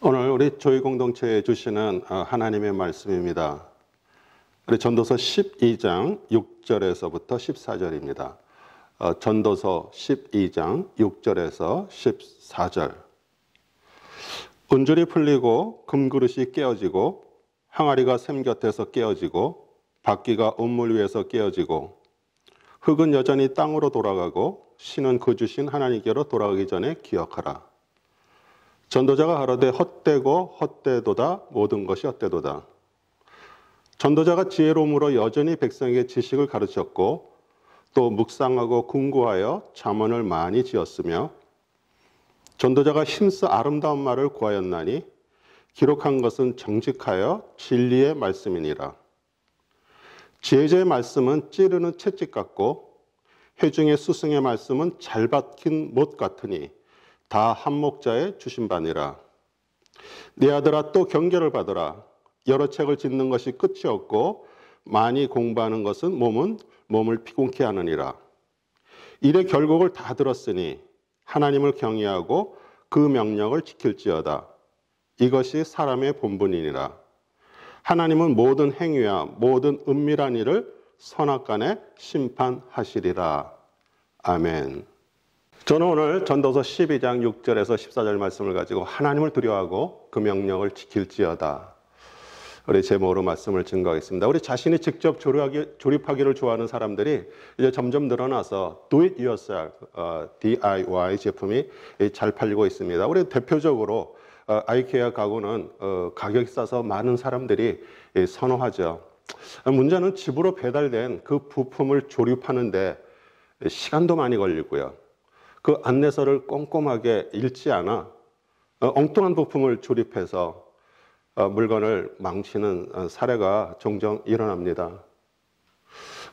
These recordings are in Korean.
오늘 우리 교회 공동체에 주시는 하나님의 말씀입니다. 우리 전도서 12장 6절에서부터 14절입니다. 전도서 12장 6절에서 14절. 은줄이 풀리고 금그릇이 깨어지고 항아리가 샘 곁에서 깨어지고 바퀴가 온물 위에서 깨어지고 흙은 여전히 땅으로 돌아가고 신은 그 주신 하나님께로 돌아가기 전에 기억하라. 전도자가 가로되 헛되고 헛되도다 모든 것이 헛되도다. 전도자가 지혜로움으로 여전히 백성에게 지식을 가르쳤고 또 묵상하고 궁구하여 잠언을 많이 지었으며 전도자가 힘써 아름다운 말을 구하였나니 기록한 것은 정직하여 진리의 말씀이니라. 지혜자의 말씀은 찌르는 채찍 같고 회중의 스승의 말씀은 잘 박힌 못 같으니 다 한목자의 주신 바니라. 네 아들아 또 경계를 받으라. 여러 책을 짓는 것이 끝이 없고 많이 공부하는 것은 몸을 피곤케 하느니라. 일의 결국을 다 들었으니 하나님을 경외하고 그 명령을 지킬지어다. 이것이 사람의 본분이니라. 하나님은 모든 행위와 모든 은밀한 일을 선악간에 심판하시리라. 아멘. 저는 오늘 전도서 12장 6절에서 14절 말씀을 가지고 하나님을 두려워하고 그 명령을 지킬지어다. 우리 제목으로 말씀을 증거하겠습니다. 우리 자신이 직접 조립하기를 좋아하는 사람들이 이제 점점 늘어나서 Do It Yourself, DIY 제품이 잘 팔리고 있습니다. 우리 대표적으로 아이케아 가구는 가격이 싸서 많은 사람들이 선호하죠. 문제는 집으로 배달된 그 부품을 조립하는데 시간도 많이 걸리고요. 그 안내서를 꼼꼼하게 읽지 않아 엉뚱한 부품을 조립해서 물건을 망치는 사례가 종종 일어납니다.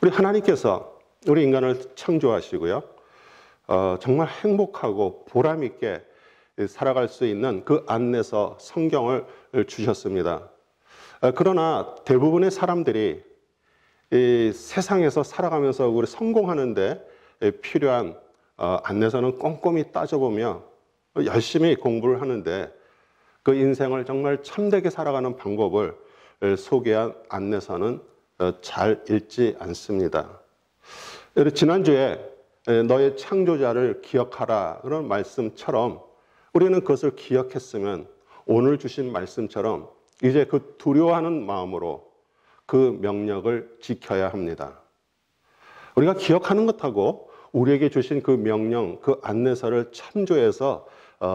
우리 하나님께서 우리 인간을 창조하시고요. 정말 행복하고 보람 있게 살아갈 수 있는 그 안내서 성경을 주셨습니다. 그러나 대부분의 사람들이 이 세상에서 살아가면서 우리 성공하는데 필요한 안내서는 꼼꼼히 따져보며 열심히 공부를 하는데 그 인생을 정말 참되게 살아가는 방법을 소개한 안내서는 잘 읽지 않습니다. 지난주에 너의 창조자를 기억하라 그런 말씀처럼 우리는 그것을 기억했으면 오늘 주신 말씀처럼 이제 그 두려워하는 마음으로 그 명령을 지켜야 합니다. 우리가 기억하는 것하고 우리에게 주신 그 명령, 그 안내서를 참조해서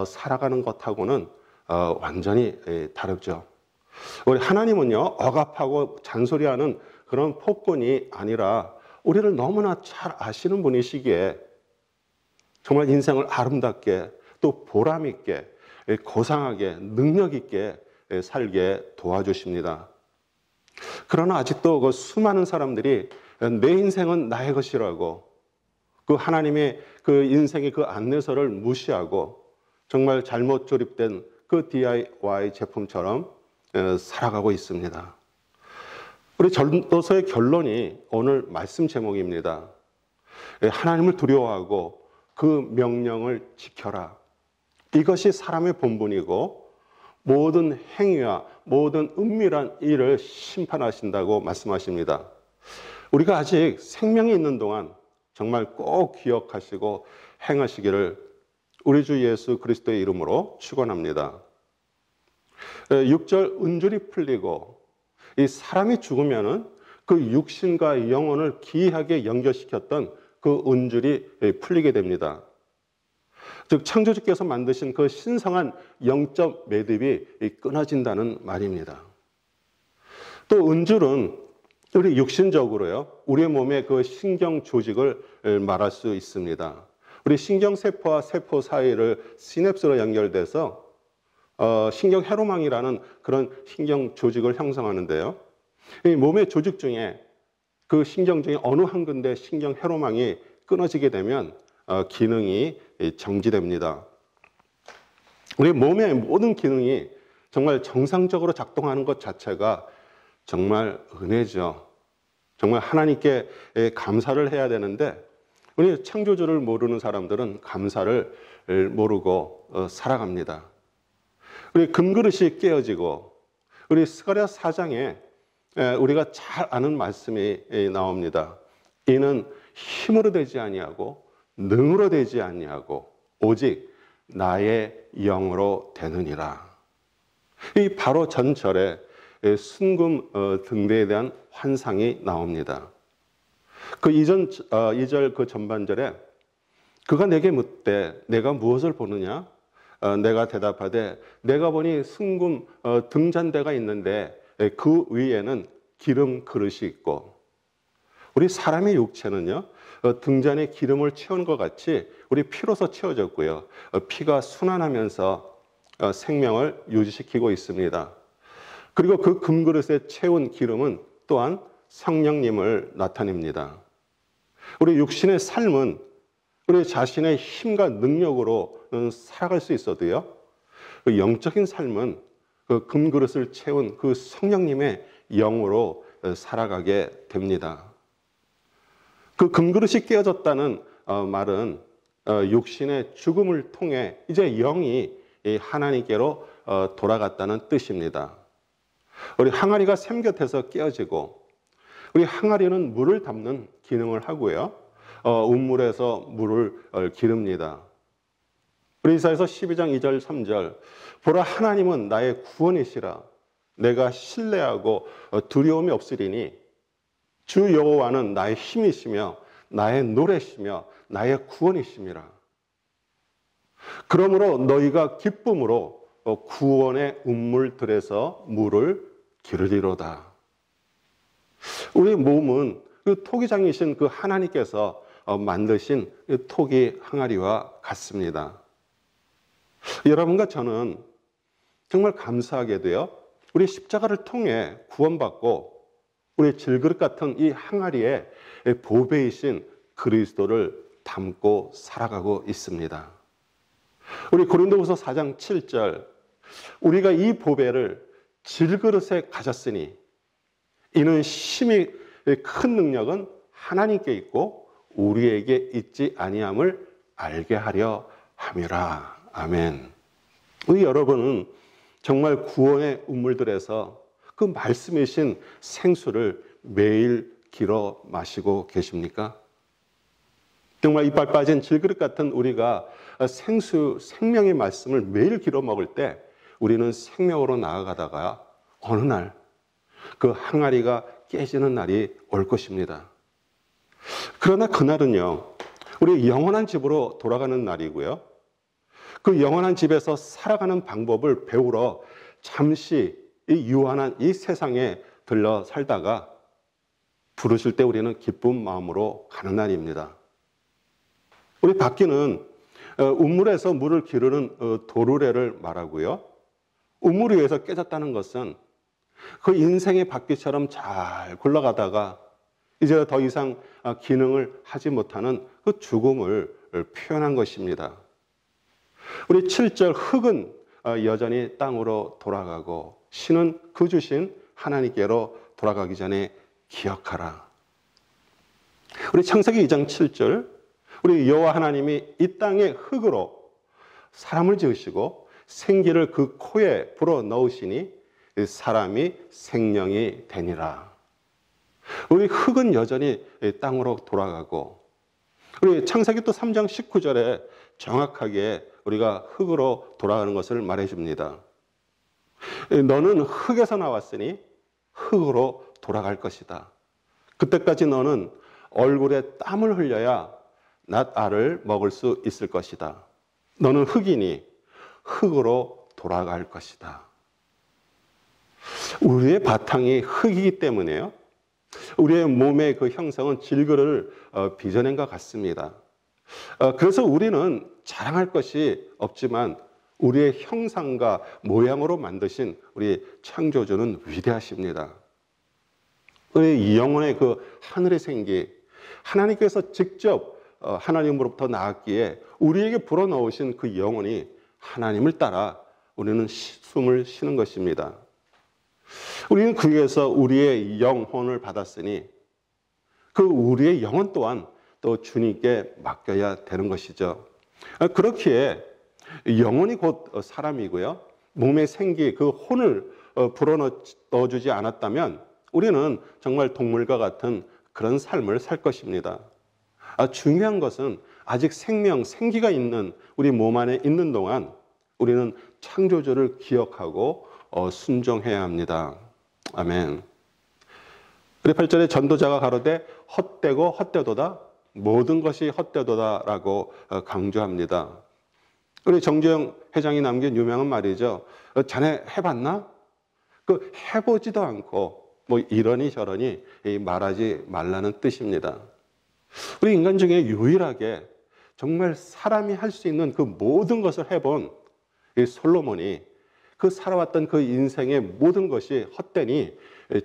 살아가는 것하고는 완전히 다르죠. 우리 하나님은요, 억압하고 잔소리하는 그런 폭군이 아니라 우리를 너무나 잘 아시는 분이시기에 정말 인생을 아름답게 또 보람 있게 고상하게 능력 있게 살게 도와주십니다. 그러나 아직도 그 수많은 사람들이 내 인생은 나의 것이라고 그 하나님의 그 인생의 그 안내서를 무시하고 정말 잘못 조립된 그 DIY 제품처럼 살아가고 있습니다. 우리 전도서의 결론이 오늘 말씀 제목입니다. 하나님을 두려워하고 그 명령을 지켜라. 이것이 사람의 본분이고 모든 행위와 모든 은밀한 일을 심판하신다고 말씀하십니다. 우리가 아직 생명이 있는 동안 정말 꼭 기억하시고 행하시기를 우리 주 예수 그리스도의 이름으로 축원합니다. 6절 은줄이 풀리고 이 사람이 죽으면은 그 육신과 영혼을 기이하게 연결시켰던 그 은줄이 풀리게 됩니다. 즉 창조주께서 만드신 그 신성한 영적 매듭이 끊어진다는 말입니다. 또 은줄은 우리 육신적으로요, 우리의 몸의 그 신경 조직을 말할 수 있습니다. 우리 신경세포와 세포 사이를 시냅스로 연결돼서 신경 회로망이라는 그런 신경 조직을 형성하는데요. 이 몸의 조직 중에 그 신경 중에 어느 한 군데 신경 회로망이 끊어지게 되면 기능이 정지됩니다. 우리 몸의 모든 기능이 정말 정상적으로 작동하는 것 자체가 정말 은혜죠. 정말 하나님께 감사를 해야 되는데 우리 창조주를 모르는 사람들은 감사를 모르고 살아갑니다. 우리 금그릇이 깨어지고 우리 스가랴 4장에 우리가 잘 아는 말씀이 나옵니다. 이는 힘으로 되지 아니하고 능으로 되지 아니하고 오직 나의 영으로 되느니라. 이 바로 전절에 순금 등대에 대한 환상이 나옵니다. 그 이전 2절 그 전반절에 그가 내게 묻되 내가 무엇을 보느냐? 내가 대답하되 내가 보니 순금 등잔대가 있는데 그 위에는 기름 그릇이 있고, 우리 사람의 육체는요 등잔에 기름을 채운 것 같이 우리 피로서 채워졌고요, 피가 순환하면서 생명을 유지시키고 있습니다. 그리고 그 금그릇에 채운 기름은 또한 성령님을 나타냅니다. 우리 육신의 삶은 우리 자신의 힘과 능력으로 살아갈 수 있어도요, 그 영적인 삶은 그 금그릇을 채운 그 성령님의 영으로 살아가게 됩니다. 그 금그릇이 깨어졌다는 말은 육신의 죽음을 통해 이제 영이 하나님께로 돌아갔다는 뜻입니다. 우리 항아리가 샘 곁에서 깨어지고, 우리 항아리는 물을 담는 기능을 하고요, 운물에서 물을 기릅니다. 우리 이사야서 12장 2절 3절 보라 하나님은 나의 구원이시라 내가 신뢰하고 두려움이 없으리니 주 여호와는 나의 힘이시며 나의 노래시며 나의 구원이심이라. 그러므로 너희가 기쁨으로 구원의 운물들에서 물을 기르리로다. 우리 몸은 그 토기장이신 그 하나님께서 만드신 토기 항아리와 같습니다. 여러분과 저는 정말 감사하게도요, 우리 십자가를 통해 구원받고 우리 질그릇 같은 이 항아리에 보배이신 그리스도를 담고 살아가고 있습니다. 우리 고린도후서 4장 7절 우리가 이 보배를 질그릇에 가졌으니 이는 심히 큰 능력은 하나님께 있고 우리에게 있지 아니함을 알게 하려 함이라. 아멘. 우리 여러분은 정말 구원의 운물들에서 그 말씀이신 생수를 매일 길어 마시고 계십니까? 정말 이빨 빠진 질그릇 같은 우리가 생수, 생명의 말씀을 매일 길어 먹을 때 우리는 생명으로 나아가다가 어느 날 그 항아리가 깨지는 날이 올 것입니다. 그러나 그날은요, 우리 영원한 집으로 돌아가는 날이고요, 그 영원한 집에서 살아가는 방법을 배우러 잠시 이 유한한 이 세상에 들러 살다가 부르실 때 우리는 기쁜 마음으로 가는 날입니다. 우리 바퀴는 운물에서 물을 기르는 도르래를 말하고요, 운물 위에서 깨졌다는 것은 그 인생의 바퀴처럼 잘 굴러가다가 이제 더 이상 기능을 하지 못하는 그 죽음을 표현한 것입니다. 우리 7절 흙은 여전히 땅으로 돌아가고 신은 그 주신 하나님께로 돌아가기 전에 기억하라. 우리 창세기 2장 7절 우리 여호와 하나님이 이 땅의 흙으로 사람을 지으시고 생기를 그 코에 불어 넣으시니 사람이 생명이 되니라. 우리 흙은 여전히 땅으로 돌아가고, 우리 창세기 또 3장 19절에 정확하게 우리가 흙으로 돌아가는 것을 말해줍니다. 너는 흙에서 나왔으니 흙으로 돌아갈 것이다. 그때까지 너는 얼굴에 땀을 흘려야 낫 알을 먹을 수 있을 것이다. 너는 흙이니 흙으로 돌아갈 것이다. 우리의 바탕이 흙이기 때문에요, 우리의 몸의 그 형성은 질그릇을 빚어낸 것 같습니다. 그래서 우리는 자랑할 것이 없지만 우리의 형상과 모양으로 만드신 우리 창조주는 위대하십니다. 우리 영혼의 그 하늘의 생기, 하나님께서 직접 하나님으로부터 나왔기에 우리에게 불어넣으신 그 영혼이 하나님을 따라 우리는 숨을 쉬는 것입니다. 우리는 그 위에서 우리의 영혼을 받았으니 그 우리의 영혼 또한 또 주님께 맡겨야 되는 것이죠. 그렇기에 영혼이 곧 사람이고요, 몸의 생기, 그 혼을 불어넣어주지 않았다면 우리는 정말 동물과 같은 그런 삶을 살 것입니다. 중요한 것은 아직 생명, 생기가 있는 우리 몸 안에 있는 동안 우리는 창조주를 기억하고 순종해야 합니다. 아멘. 우리 8절에 전도자가 가로되 헛되고 헛되도다, 모든 것이 헛되도다라고 강조합니다. 우리 정주영 회장이 남긴 유명한 말이죠. 자네 해봤나? 그 해보지도 않고 뭐 이러니 저러니 말하지 말라는 뜻입니다. 우리 인간 중에 유일하게 정말 사람이 할 수 있는 그 모든 것을 해본 이 솔로몬이 그 살아왔던 그 인생의 모든 것이 헛되니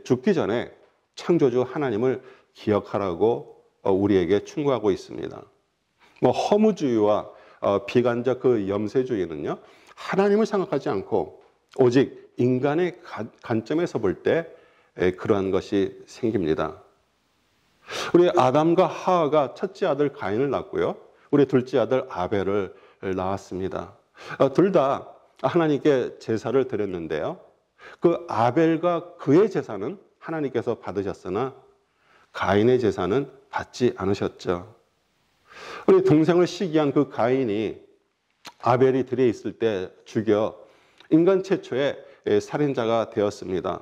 죽기 전에 창조주 하나님을 기억하라고 우리에게 충고하고 있습니다. 뭐 허무주의와 비관적 그 염세주의는요, 하나님을 생각하지 않고 오직 인간의 관점에서 볼 때 그러한 것이 생깁니다. 우리 아담과 하와가 첫째 아들 가인을 낳고요, 우리 둘째 아들 아벨을 낳았습니다. 둘 다 하나님께 제사를 드렸는데요, 그 아벨과 그의 제사는 하나님께서 받으셨으나 가인의 제사는 받지 않으셨죠. 우리 동생을 시기한 그 가인이 아벨이 들에 있을 때 죽여 인간 최초의 살인자가 되었습니다.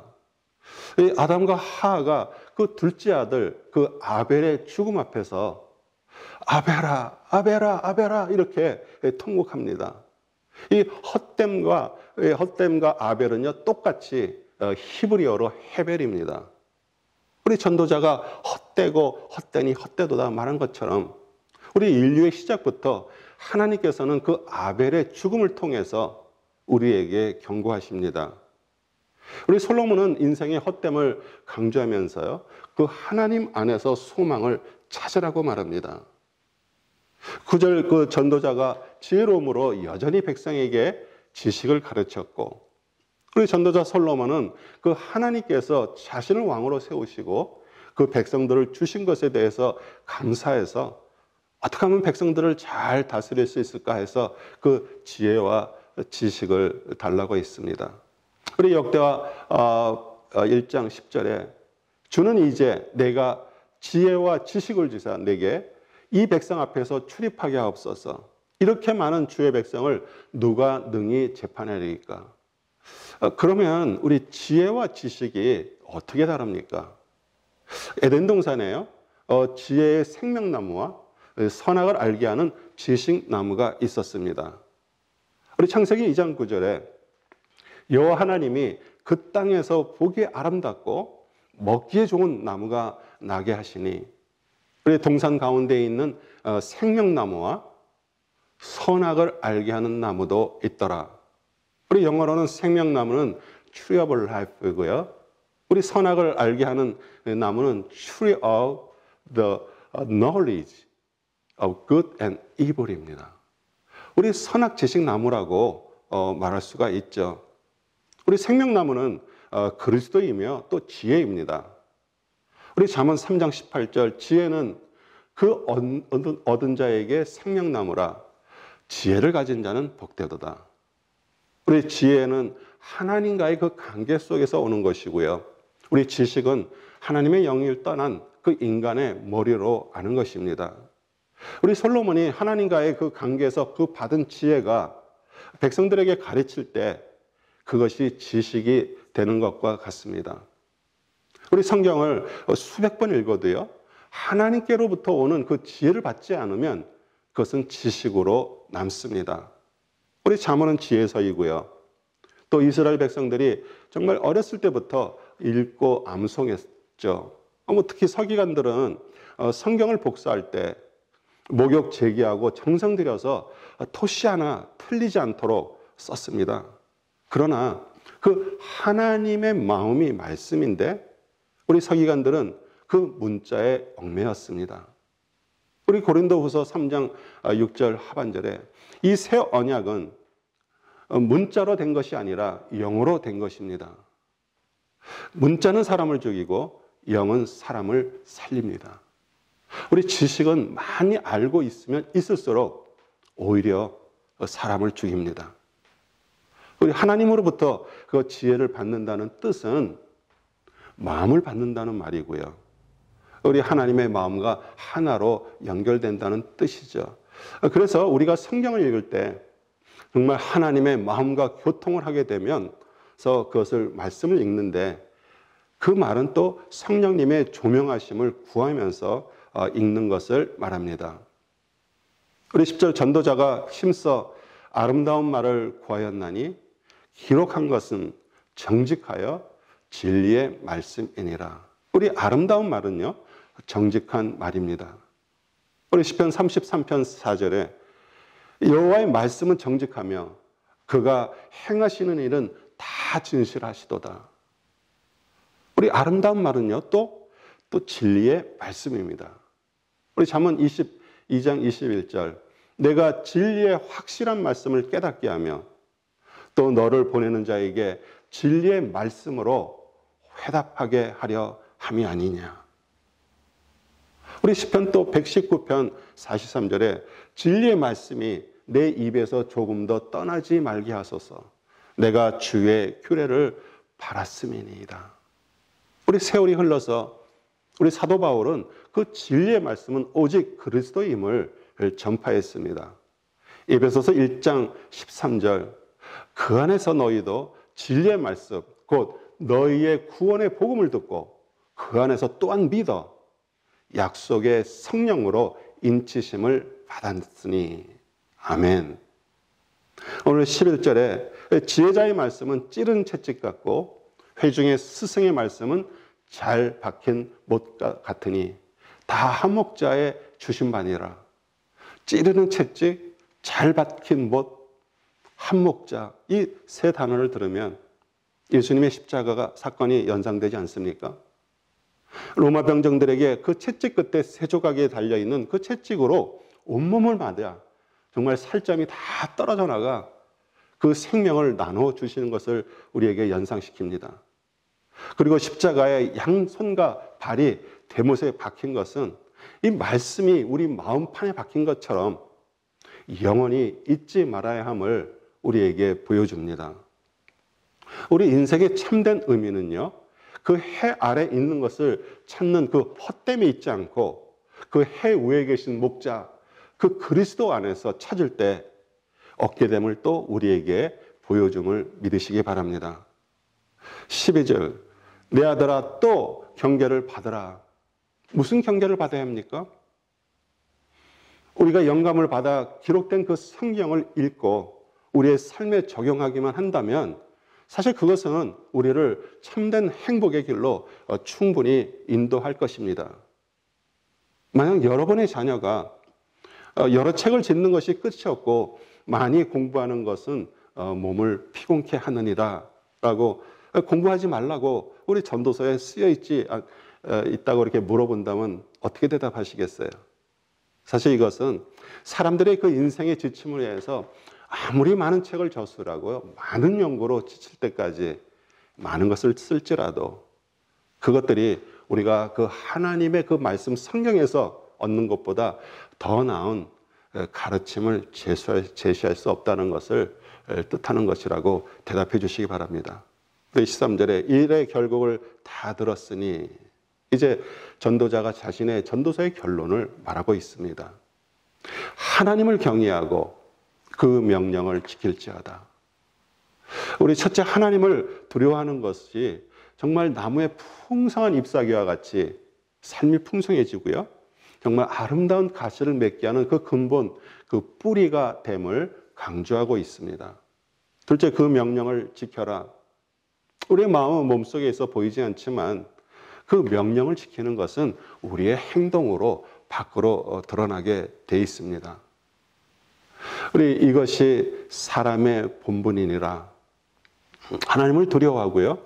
아담과 하하가 그 둘째 아들 그 아벨의 죽음 앞에서 아벨아, 아벨아, 아벨아 이렇게 통곡합니다. 이 헛됨과 아벨은요 똑같이 히브리어로 헤벨입니다. 우리 전도자가 헛되고 헛되니 헛되도다 말한 것처럼 우리 인류의 시작부터 하나님께서는 그 아벨의 죽음을 통해서 우리에게 경고하십니다. 우리 솔로몬은 인생의 헛됨을 강조하면서요, 그 하나님 안에서 소망을 찾으라고 말합니다. 9절 그 전도자가 지혜로움으로 여전히 백성에게 지식을 가르쳤고, 우리 전도자 솔로몬은 그 하나님께서 자신을 왕으로 세우시고 그 백성들을 주신 것에 대해서 감사해서 어떻게 하면 백성들을 잘 다스릴 수 있을까 해서 그 지혜와 지식을 달라고 했습니다. 우리 역대하 1장 10절에 주는 이제 내가 지혜와 지식을 주사 내게 이 백성 앞에서 출입하게 하옵소서. 이렇게 많은 주의 백성을 누가 능히 재판하리까? 그러면 우리 지혜와 지식이 어떻게 다릅니까? 에덴 동산에요, 지혜의 생명나무와 선악을 알게 하는 지식나무가 있었습니다. 우리 창세기 2장 9절에 여호와 하나님이 그 땅에서 보기에 아름답고 먹기에 좋은 나무가 나게 하시니, 우리 동산 가운데 있는 생명나무와 선악을 알게 하는 나무도 있더라. 우리 영어로는 생명나무는 tree of life이고요, 우리 선악을 알게 하는 나무는 tree of the knowledge of good and evil입니다. 우리 선악 지식 나무라고 말할 수가 있죠. 우리 생명나무는 그리스도이며 또 지혜입니다. 우리 잠언 3장 18절 지혜는 그 얻은 자에게 생명나무라, 지혜를 가진 자는 복되도다. 우리 지혜는 하나님과의 그 관계 속에서 오는 것이고요, 우리 지식은 하나님의 영을 떠난 그 인간의 머리로 아는 것입니다. 우리 솔로몬이 하나님과의 그 관계에서 그 받은 지혜가 백성들에게 가르칠 때 그것이 지식이 되는 것과 같습니다. 우리 성경을 수백 번 읽어도요, 하나님께로부터 오는 그 지혜를 받지 않으면 그것은 지식으로 남습니다. 우리 잠언은 지혜서이고요, 또 이스라엘 백성들이 정말 어렸을 때부터 읽고 암송했죠. 특히 서기관들은 성경을 복사할 때 목욕 제기하고 정성 들여서 토시 하나 틀리지 않도록 썼습니다. 그러나 그 하나님의 마음이 말씀인데 우리 서기관들은 그 문자에 얽매였습니다. 우리 고린도후서 3장 6절 하반절에 이 새 언약은 문자로 된 것이 아니라 영으로 된 것입니다. 문자는 사람을 죽이고 영은 사람을 살립니다. 우리 지식은 많이 알고 있으면 있을수록 오히려 사람을 죽입니다. 우리 하나님으로부터 그 지혜를 받는다는 뜻은 마음을 받는다는 말이고요. 우리 하나님의 마음과 하나로 연결된다는 뜻이죠. 그래서 우리가 성경을 읽을 때 정말 하나님의 마음과 교통을 하게 되면서 그것을 말씀을 읽는데 그 말은 또 성령님의 조명하심을 구하면서 읽는 것을 말합니다. 우리 10절 전도자가 힘써 아름다운 말을 구하였나니 기록한 것은 정직하여 진리의 말씀이니라. 우리 아름다운 말은요, 정직한 말입니다. 우리 시편 33편 4절에 여호와의 말씀은 정직하며 그가 행하시는 일은 다 진실하시도다. 우리 아름다운 말은요, 또 진리의 말씀입니다. 우리 잠언 22장 21절 내가 진리의 확실한 말씀을 깨닫게 하며 또 너를 보내는 자에게 진리의 말씀으로 회답하게 하려 함이 아니냐. 우리 시편 또 119편 43절에 진리의 말씀이 내 입에서 조금 더 떠나지 말게 하소서. 내가 주의 규례를 바랐음이니이다. 우리 세월이 흘러서 우리 사도 바울은 그 진리의 말씀은 오직 그리스도임을 전파했습니다. 에베소서 1장 13절 그 안에서 너희도 진리의 말씀 곧 너희의 구원의 복음을 듣고 그 안에서 또한 믿어 약속의 성령으로 인치심을 받았으니 아멘. 오늘 11절에 지혜자의 말씀은 찌른 채찍 같고 회중의 스승의 말씀은 잘 박힌 못 같으니 다 한목자의 주신 바니라. 찌르는 채찍, 잘 박힌 못, 한목자 이 세 단어를 들으면 예수님의 십자가가 사건이 연상되지 않습니까? 로마 병정들에게 그 채찍 끝에 세 조각이 달려있는 그 채찍으로 온몸을 맞아 정말 살점이 다 떨어져 나가 그 생명을 나눠주시는 것을 우리에게 연상시킵니다. 그리고 십자가의 양손과 발이 대못에 박힌 것은 이 말씀이 우리 마음판에 박힌 것처럼 영원히 잊지 말아야 함을 우리에게 보여줍니다. 우리 인생의 참된 의미는요, 그 해 아래 있는 것을 찾는 그 헛됨이 있지 않고 그 해 위에 계신 목자, 그 그리스도 안에서 찾을 때 얻게 됨을 또 우리에게 보여줌을 믿으시기 바랍니다. 12절 내 아들아 또 경계를 받으라. 무슨 경계를 받아야 합니까? 우리가 영감을 받아 기록된 그 성경을 읽고 우리의 삶에 적용하기만 한다면 사실 그것은 우리를 참된 행복의 길로 충분히 인도할 것입니다. 만약 여러분의 자녀가 여러 책을 짓는 것이 끝이 없고 많이 공부하는 것은 몸을 피곤케 하느니라 라고 공부하지 말라고 우리 전도서에 쓰여 있다고 이렇게 물어본다면 어떻게 대답하시겠어요? 사실 이것은 사람들의 그 인생의 지침을 위해서 아무리 많은 책을 저술하고요, 많은 연구로 지칠 때까지 많은 것을 쓸지라도 그것들이 우리가 그 하나님의 그 말씀 성경에서 얻는 것보다 더 나은 가르침을 제시할 수 없다는 것을 뜻하는 것이라고 대답해 주시기 바랍니다. 13절에 일의 결국을 다 들었으니 이제 전도자가 자신의 전도서의 결론을 말하고 있습니다. 하나님을 경외하고 그 명령을 지킬지어다. 우리 첫째 하나님을 두려워하는 것이 정말 나무의 풍성한 잎사귀와 같이 삶이 풍성해지고요. 정말 아름다운 가시를 맺게 하는 그 근본, 그 뿌리가 됨을 강조하고 있습니다. 둘째 그 명령을 지켜라. 우리의 마음은 몸속에 있어 보이지 않지만 그 명령을 지키는 것은 우리의 행동으로 밖으로 드러나게 돼 있습니다. 우리 이것이 사람의 본분이니라. 하나님을 두려워하고요.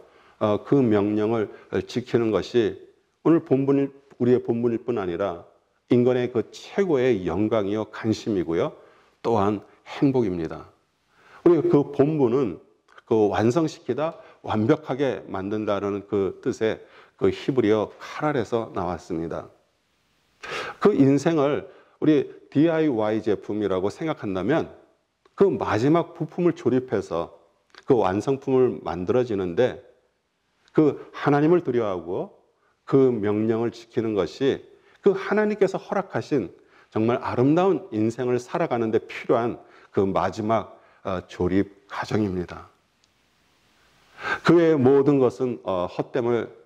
그 명령을 지키는 것이 오늘 우리의 본분일 뿐 아니라 인간의 그 최고의 영광이요 간심이고요. 또한 행복입니다. 우리 그 본분은 그 완성시키다, 완벽하게 만든다는 그 뜻의 그 히브리어 카랄에서 나왔습니다. 그 인생을 우리 DIY 제품이라고 생각한다면 그 마지막 부품을 조립해서 그 완성품을 만들어지는데 그 하나님을 두려워하고 그 명령을 지키는 것이 그 하나님께서 허락하신 정말 아름다운 인생을 살아가는 데 필요한 그 마지막 조립 과정입니다. 그 외의 모든 것은 헛됨을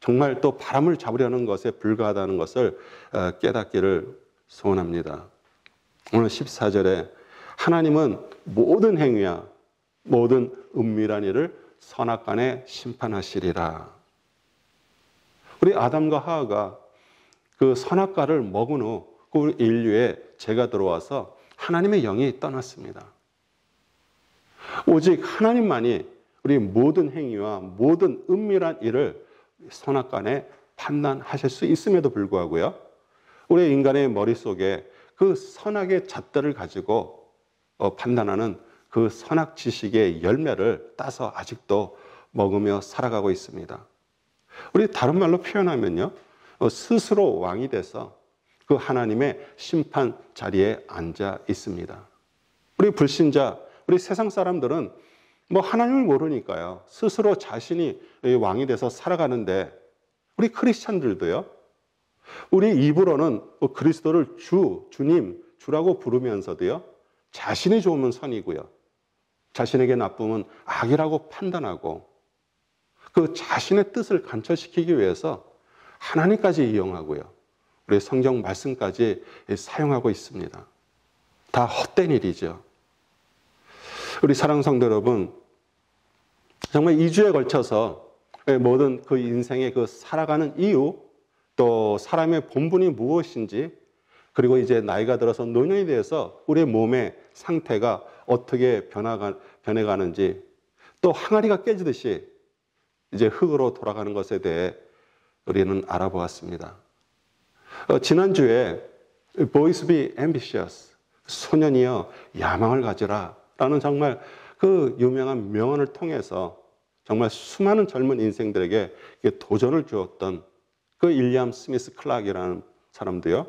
정말 또 바람을 잡으려는 것에 불과하다는 것을 깨닫기를 소원합니다. 오늘 14절에 하나님은 모든 행위와 모든 은밀한 일을 선악간에 심판하시리라. 우리 아담과 하와가 그 선악과를 먹은 후 그 인류에 죄가 들어와서 하나님의 영이 떠났습니다. 오직 하나님만이 우리 모든 행위와 모든 은밀한 일을 선악간에 판단하실 수 있음에도 불구하고요, 우리 인간의 머릿속에 그 선악의 잣들을 가지고 판단하는 그 선악 지식의 열매를 따서 아직도 먹으며 살아가고 있습니다. 우리 다른 말로 표현하면요, 스스로 왕이 돼서 그 하나님의 심판 자리에 앉아 있습니다. 우리 불신자, 우리 세상 사람들은 뭐 하나님을 모르니까요, 스스로 자신이 왕이 돼서 살아가는데, 우리 크리스찬들도요, 우리 입으로는 그리스도를 주님, 주라고 부르면서도요, 자신이 좋으면 선이고요, 자신에게 나쁘면 악이라고 판단하고, 그 자신의 뜻을 관철시키기 위해서 하나님까지 이용하고요, 우리 성경 말씀까지 사용하고 있습니다. 다 헛된 일이죠. 우리 사랑하는 성도 여러분, 정말 2주에 걸쳐서 모든 그 인생의 그 살아가는 이유, 또 사람의 본분이 무엇인지, 그리고 이제 나이가 들어서 노년이 돼서 우리의 몸의 상태가 어떻게 변해가는지, 또 항아리가 깨지듯이 이제 흙으로 돌아가는 것에 대해 우리는 알아보았습니다. 지난주에 Boys be ambitious, 소년이여 야망을 가지라 라는 정말 그 유명한 명언을 통해서 정말 수많은 젊은 인생들에게 도전을 주었던 그 일리엄 스미스 클락이라는 사람도요,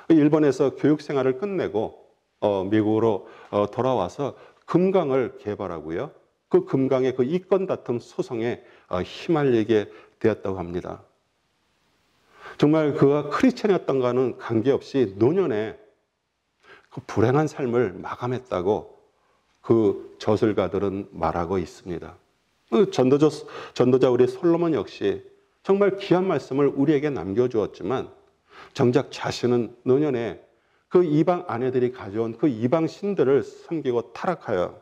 일본에서 교육 생활을 끝내고 미국으로 돌아와서 금강을 개발하고요, 그 금강의 그 이권 다툼 소송에 휘말리게 되었다고 합니다. 정말 그가 크리스천이었던가는 관계없이 노년에 그 불행한 삶을 마감했다고 그 저술가들은 말하고 있습니다. 전도자 우리 솔로몬 역시 정말 귀한 말씀을 우리에게 남겨주었지만, 정작 자신은 노년에 그 이방 아내들이 가져온 그 이방 신들을 섬기고 타락하여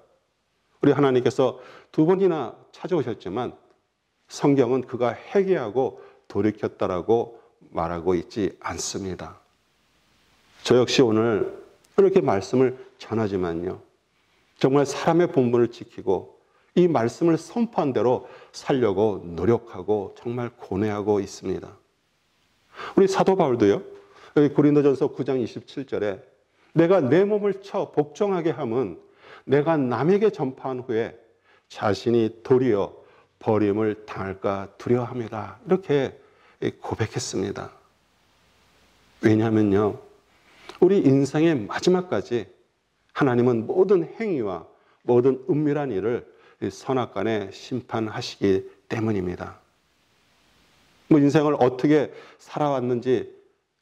우리 하나님께서 2번이나 찾아오셨지만 성경은 그가 회개하고 돌이켰다라고 말하고 있지 않습니다. 저 역시 오늘 이렇게 말씀을 전하지만요, 정말 사람의 본분을 지키고 이 말씀을 선포한 대로 살려고 노력하고 정말 고뇌하고 있습니다. 우리 사도 바울도요, 고린도전서 9장 27절에 내가 내 몸을 쳐 복종하게 함은 내가 남에게 전파한 후에 자신이 도리어 버림을 당할까 두려워합니다. 이렇게 고백했습니다. 왜냐하면요, 우리 인생의 마지막까지 하나님은 모든 행위와 모든 은밀한 일을 선악간에 심판하시기 때문입니다. 뭐 인생을 어떻게 살아왔는지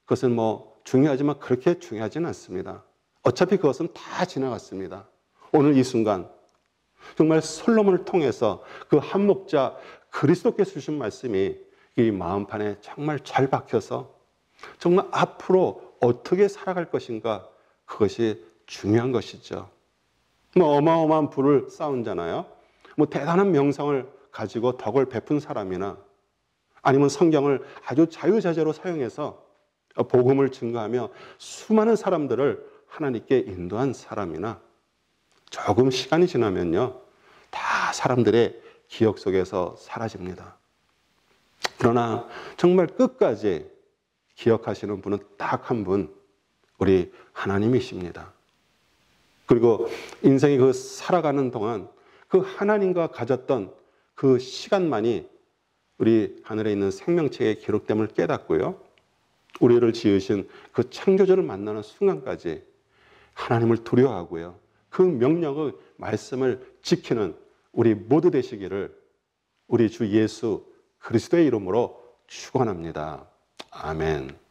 그것은 뭐 중요하지만 그렇게 중요하지는 않습니다. 어차피 그것은 다 지나갔습니다. 오늘 이 순간 정말 솔로몬을 통해서 그 한 목자 그리스도께서 주신 말씀이 이 마음판에 정말 잘 박혀서 정말 앞으로 어떻게 살아갈 것인가, 그것이 중요한 것이죠. 뭐 어마어마한 부를 쌓은 자나요, 뭐 대단한 명성을 가지고 덕을 베푼 사람이나, 아니면 성경을 아주 자유자재로 사용해서 복음을 증거하며 수많은 사람들을 하나님께 인도한 사람이나, 조금 시간이 지나면요, 다 사람들의 기억 속에서 사라집니다. 그러나 정말 끝까지 기억하시는 분은 딱 한 분, 우리 하나님이십니다. 그리고 인생이 그 살아가는 동안 그 하나님과 가졌던 그 시간만이 우리 하늘에 있는 생명책에 기록됨을 깨닫고요, 우리를 지으신 그 창조주를 만나는 순간까지 하나님을 두려워하고요, 그 명령의 말씀을 지키는 우리 모두 되시기를 우리 주 예수 그리스도의 이름으로 축원합니다. 아멘.